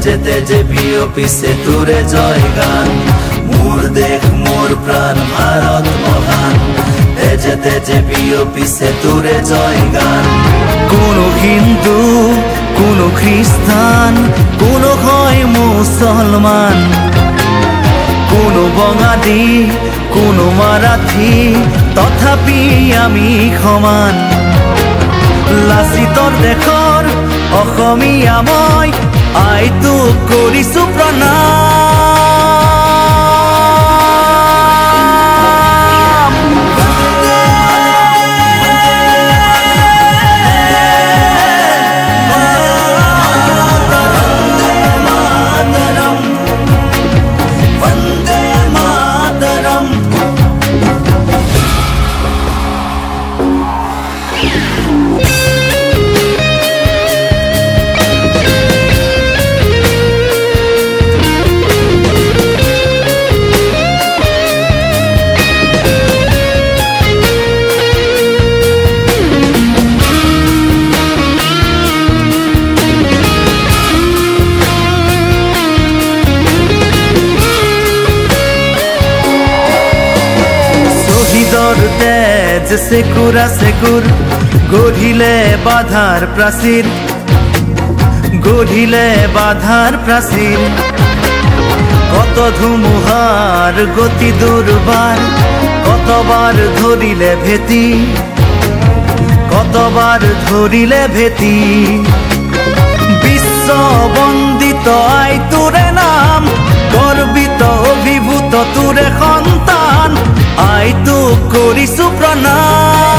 তেজে তেজে বিয়পিছে তোৰে জয় গান মোৰ দেশ মোৰ প্ৰাণ ভাৰত মহান তেজে তেজে বিয়পিছে তোৰে জয় গান কোনো হিন্দু কোনো খ্ৰিস্টান কোনো হয় মুসলমান কোনো বঙালী কোনো মাৰাঠী তথাপি আমি সমান লাচিতৰ দেশৰ অসমীয়া মই আইটোক কৰিছো প্ৰণাম বন্দে মাতৰম তেজ সেকুৰা সেকুৰ গঢ়িলে বাধাৰ প্ৰাচীৰ গঢ়িলে বাধাৰ প্ৰাচীৰ কত ধুমুহাৰ গতি দুৰ্বাৰ কতবাৰ ধৰিলে ভেটি কতবাৰ ধৰিলে ভেটি বিশ্ব বন্দিত আই তোৰে নাম গৰ্বিত অভিভূত তোৰে সন্তান আইটোক কৰিছো প্ৰণাম